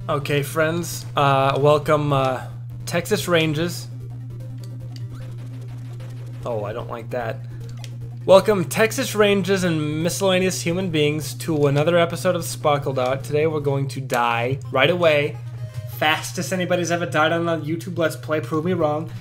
Okay, friends, welcome, Texas Rangers. Oh, I don't like that. Welcome, Texas Rangers and miscellaneous human beings, to another episode of SparkleDart. Today we're going to die right away. Fastest anybody's ever died on a YouTube Let's Play, prove me wrong.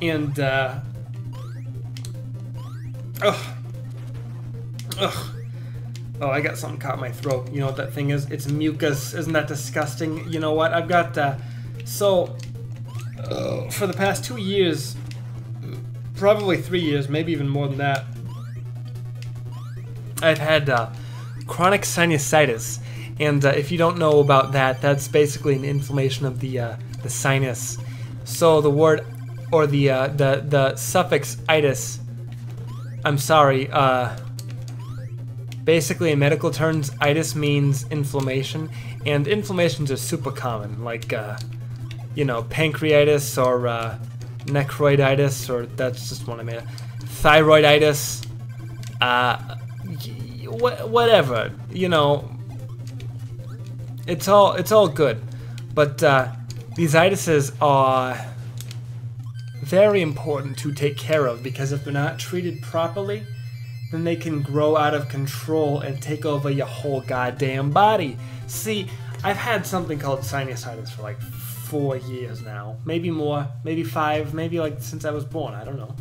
And, Oh, I got something caught in my throat. You know what that thing is? It's mucus. Isn't that disgusting? You know what? I've got, for the past 2 years, probably 3 years, maybe even more than that, I've had, chronic sinusitis. And, if you don't know about that, that's basically an inflammation of the sinus. So the word, or the suffix itis, I'm sorry, basically, in medical terms, itis means inflammation, and inflammations are super common, like, you know, pancreatitis or necroiditis, or that's just one I made up, thyroiditis, whatever, you know, it's all good, but these itises are very important to take care of, because if they're not treated properly, then they can grow out of control and take over your whole goddamn body. See, I've had something called sinusitis for like 4 years now. Maybe more, maybe 5, maybe like since I was born, I don't know.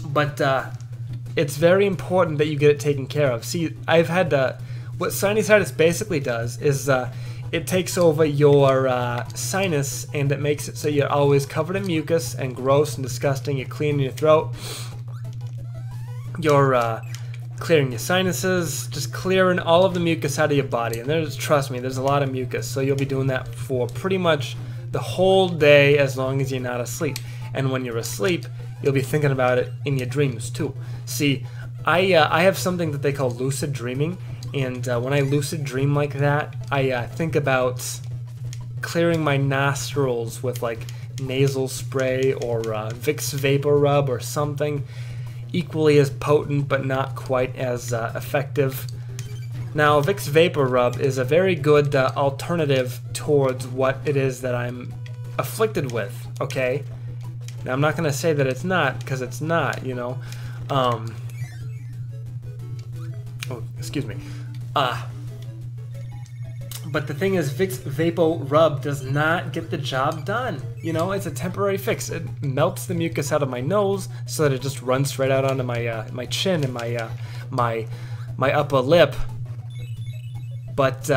But it's very important that you get it taken care of. See, I've had, what sinusitis basically does is it takes over your sinus, and it makes it so you're always covered in mucus and gross and disgusting. You're cleaning your throat. You're clearing your sinuses, just clearing all of the mucus out of your body. And there's, trust me, there's a lot of mucus, so you'll be doing that for pretty much the whole day, as long as you're not asleep. And when you're asleep, you'll be thinking about it in your dreams too. See, I have something that they call lucid dreaming, and when I lucid dream like that, I think about clearing my nostrils with like nasal spray or Vicks Vapor Rub or something equally as potent but not quite as effective. Now, Vicks Vapor Rub is a very good alternative towards what it is that I'm afflicted with, okay? Now, I'm not going to say that it's not, because it's not, you know. Oh, excuse me. But the thing is, Vicks Vapor Rub does not get the job done. You know, it's a temporary fix. It melts the mucus out of my nose so that it just runs straight out onto my my chin and my upper lip. But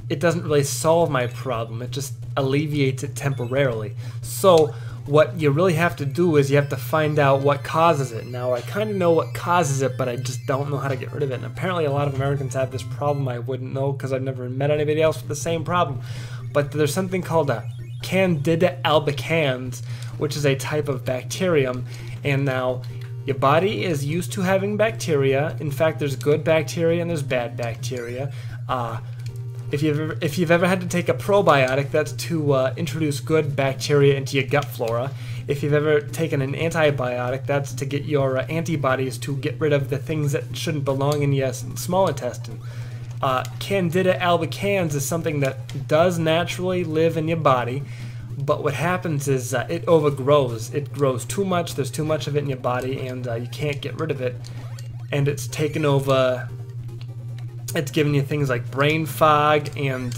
it doesn't really solve my problem. It just alleviates it temporarily. So what you really have to do is you have to find out what causes it. Now, I kind of know what causes it, but I just don't know how to get rid of it. And apparently a lot of Americans have this problem. I wouldn't know because I've never met anybody else with the same problem. But there's something called a Candida albicans, which is a type of bacterium. And now, your body is used to having bacteria. In fact, there's good bacteria and there's bad bacteria. If you've ever had to take a probiotic, that's to introduce good bacteria into your gut flora. If you've ever taken an antibiotic, that's to get your antibodies to get rid of the things that shouldn't belong in your small intestine. Candida albicans is something that does naturally live in your body, but what happens is it overgrows. It grows too much, there's too much of it in your body, and you can't get rid of it. And it's taken over. It's giving you things like brain fog and,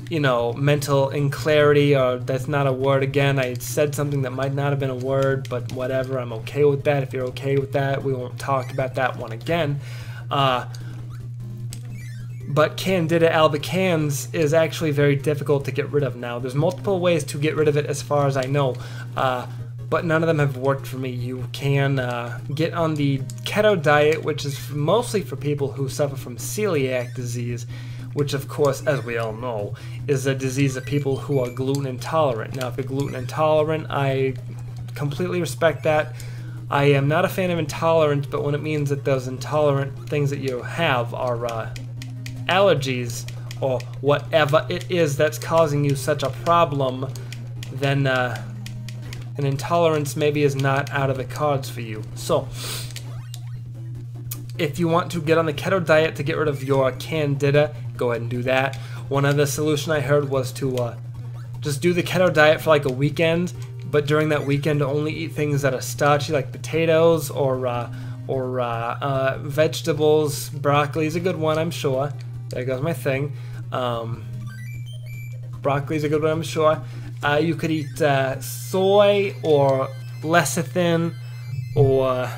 you know, mental inclarity, or that's not a word again. I said something that might not have been a word, but whatever, I'm okay with that. If you're okay with that, we won't talk about that one again. But Candida albicans is actually very difficult to get rid of now. There's multiple ways to get rid of it as far as I know. But none of them have worked for me. You can get on the keto diet, which is mostly for people who suffer from celiac disease, which of course, as we all know, is a disease of people who are gluten intolerant. Now, if you're gluten intolerant, I completely respect that. I am not a fan of intolerance, but when it means that those intolerant things that you have are allergies or whatever it is that's causing you such a problem, then an intolerance maybe is not out of the cards for you. So, If you want to get on the keto diet to get rid of your candida, go ahead and do that. One other solution I heard was to just do the keto diet for like a weekend, but during that weekend only eat things that are starchy, like potatoes or vegetables. Broccoli is a good one, I'm sure. There goes my thing. Broccoli is a good one, I'm sure. You could eat soy or lecithin or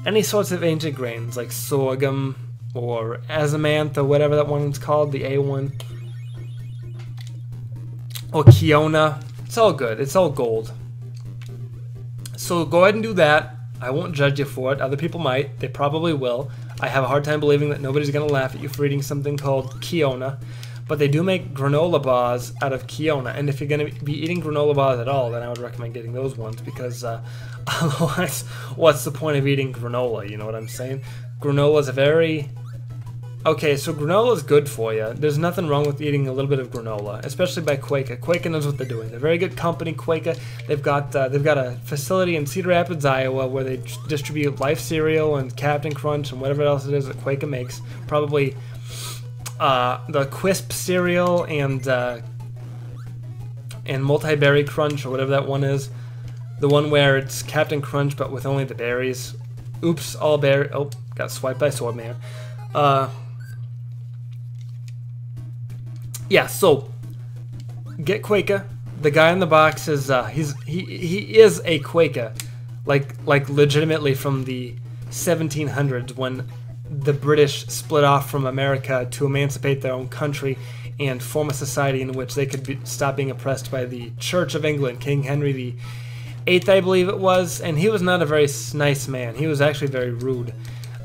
any sorts of ancient grains like sorghum or azamanth or whatever that one's called, the A one. Or Kiona. It's all good. It's all gold. So go ahead and do that. I won't judge you for it. Other people might. They probably will. I have a hard time believing that nobody's going to laugh at you for eating something called Kiona. But they do make granola bars out of Kiona. And if you're going to be eating granola bars at all, then I would recommend getting those ones. Because otherwise, what's the point of eating granola? You know what I'm saying? Granola is a very... Okay, so granola is good for you. There's nothing wrong with eating a little bit of granola, especially by Quaker. Quaker knows what they're doing. They're a very good company, Quaker. They've got a facility in Cedar Rapids, Iowa, where they distribute Life Cereal and Captain Crunch and whatever else it is that Quaker makes. Probably the Quisp cereal and Multi-Berry Crunch or whatever that one is. The one where it's Captain Crunch but with only the berries. Oops, all berry. Oh, got swiped by Swordman. Yeah, so get Quaker. The guy in the box is he is a Quaker, like legitimately from the 1700s when the British split off from America to emancipate their own country and form a society in which they could stop being oppressed by the Church of England, King Henry VIII, I believe it was, and he was not a very nice man. He was actually very rude.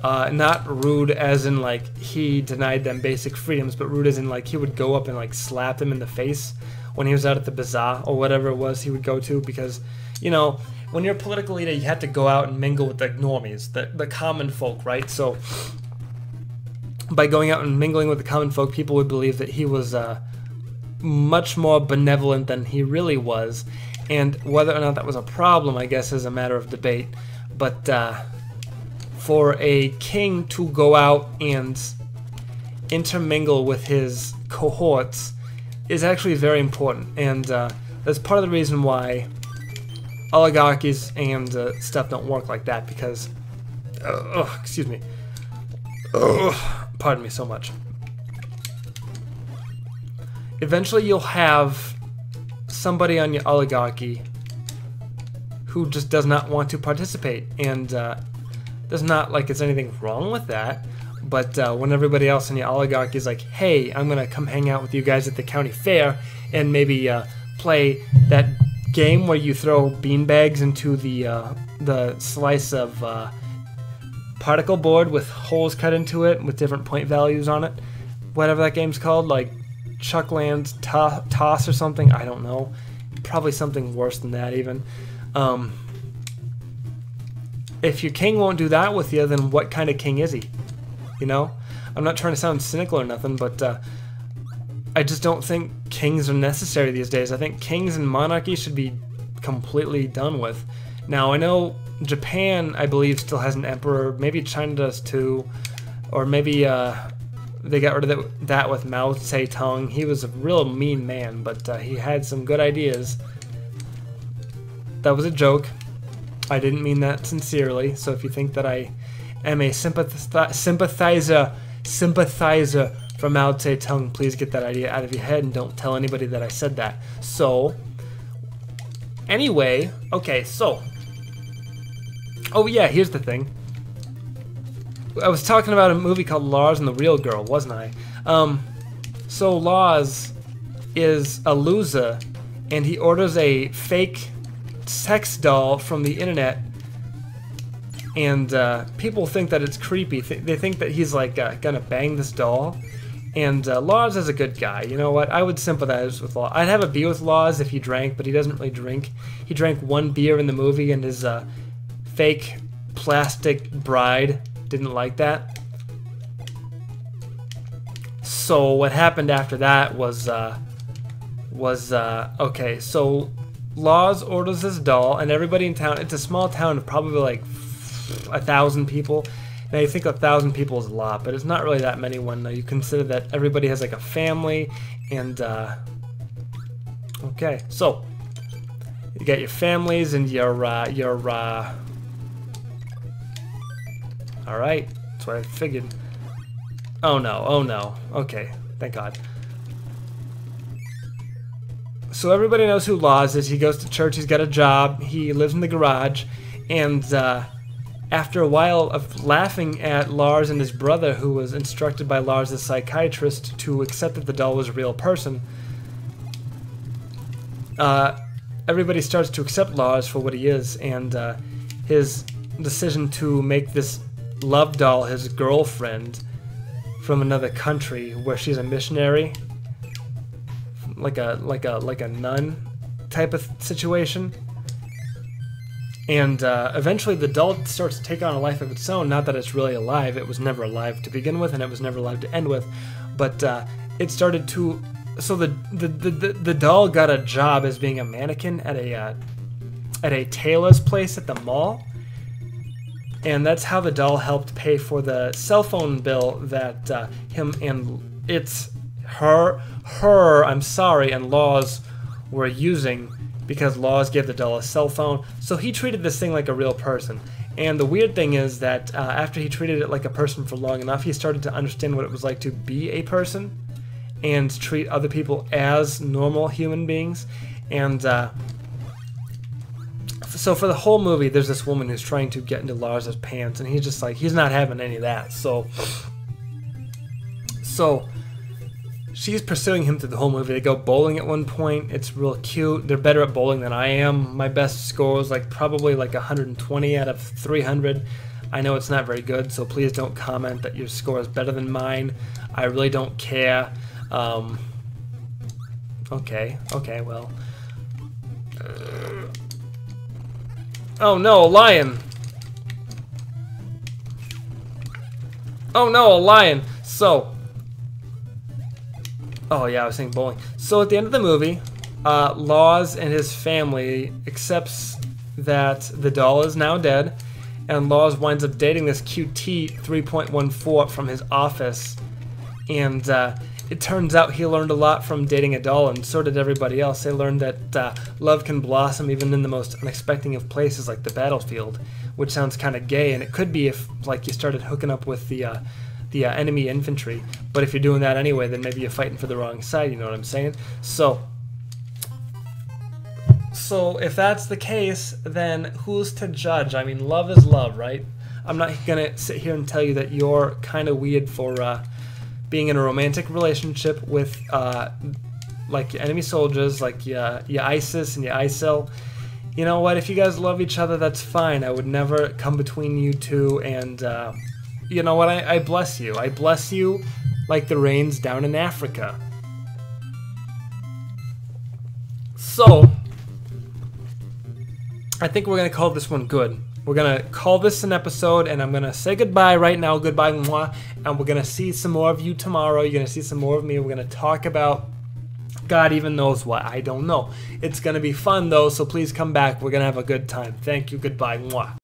Not rude as in like he denied them basic freedoms, but rude as in like he would go up and like slap them in the face when he was out at the bazaar or whatever it was he would go to, because, you know, when you're a political leader, you have to go out and mingle with the normies, the common folk, right? So by going out and mingling with the common folk, people would believe that he was much more benevolent than he really was, and whether or not that was a problem, I guess, is a matter of debate. But for a king to go out and intermingle with his cohorts is actually very important, and that's part of the reason why oligarchies and stuff don't work like that, because excuse me, pardon me so much. Eventually you'll have somebody on your oligarchy who just does not want to participate, and there's not like it's anything wrong with that, but when everybody else in the oligarchy is like, hey, I'm gonna come hang out with you guys at the county fair and maybe play that game where you throw beanbags into the slice of particle board with holes cut into it with different point values on it, whatever that game's called, like Chuckland's Toss or something, I don't know, probably something worse than that even. If your king won't do that with you, then what kind of king is he? You know? I'm not trying to sound cynical or nothing, but I just don't think kings are necessary these days. I think kings and monarchy should be completely done with. Now, I know Japan, I believe, still has an emperor. Maybe China does too. Or maybe they got rid of that with Mao Zedong. He was a real mean man, but he had some good ideas. That was a joke. I didn't mean that sincerely, so if you think that I am a sympathizer for Mao Zedong, please get that idea out of your head and don't tell anybody that I said that. So, anyway, okay, so, oh yeah, here's the thing. I was talking about a movie called Lars and the Real Girl, wasn't I? So Lars is a loser, and he orders a fake sex doll from the internet, and people think that it's creepy. They think that he's like gonna bang this doll, and Lars is a good guy. You know what? I would sympathize with Lars. I'd have a beer with Lars if he drank, but he doesn't really drink. He drank one beer in the movie, and his fake plastic bride didn't like that. So what happened after that was okay, so Lars orders this doll, and everybody in town, it's a small town of probably like 1,000 people. Now you think 1,000 people is a lot, but it's not really that many when you consider that everybody has like a family and okay, so you got your families and your all right, that's what I figured. Oh no, okay, thank God. So everybody knows who Laws is. He goes to church, he's got a job, he lives in the garage, and after a while of laughing at Lars and his brother, who was instructed by Lars, the psychiatrist, to accept that the doll was a real person, everybody starts to accept Lars for what he is, and his decision to make this love doll his girlfriend from another country where she's a missionary, like a nun type of situation. And eventually the doll starts to take on a life of its own. Not that it's really alive. It was never alive to begin with, and it was never alive to end with. But it started to... So the doll got a job as being a mannequin at a tailor's place at the mall. And that's how the doll helped pay for the cell phone bill that him and and Laws were using, because Laws gave the doll a cell phone. So he treated this thing like a real person. And the weird thing is that after he treated it like a person for long enough, he started to understand what it was like to be a person and treat other people as normal human beings. And so for the whole movie, there's this woman who's trying to get into Lars's pants, and he's just like, he's not having any of that. So she's pursuing him through the whole movie. They go bowling at one point. It's real cute. They're better at bowling than I am. My best score was probably 120 out of 300. I know it's not very good, so please don't comment that your score is better than mine. I really don't care. Okay, well. Oh no, a lion! Oh no, a lion! So... Oh yeah, I was saying bowling. So at the end of the movie, Laws and his family accepts that the doll is now dead, and Laws winds up dating this QT 3.14 from his office, and it turns out he learned a lot from dating a doll, and so did everybody else. They learned that love can blossom even in the most unexpected of places, like the battlefield, which sounds kind of gay, and it could be if you started hooking up with the enemy infantry. But if you're doing that anyway, then maybe you're fighting for the wrong side, you know what I'm saying? So if that's the case, then who's to judge? I mean, love is love, right? I'm not gonna sit here and tell you that you're kind of weird for being in a romantic relationship with like your enemy soldiers, like your ISIS and your ISIL. You know what? If you guys love each other, that's fine. I would never come between you two, and you know what? I bless you. I bless you like the rains down in Africa. So, I think we're going to call this one good. We're going to call this an episode, and I'm going to say goodbye right now. Goodbye, mwah. And we're going to see some more of you tomorrow. You're going to see some more of me. We're going to talk about God even knows what. I don't know. It's going to be fun, though, so please come back. We're going to have a good time. Thank you. Goodbye, mwah.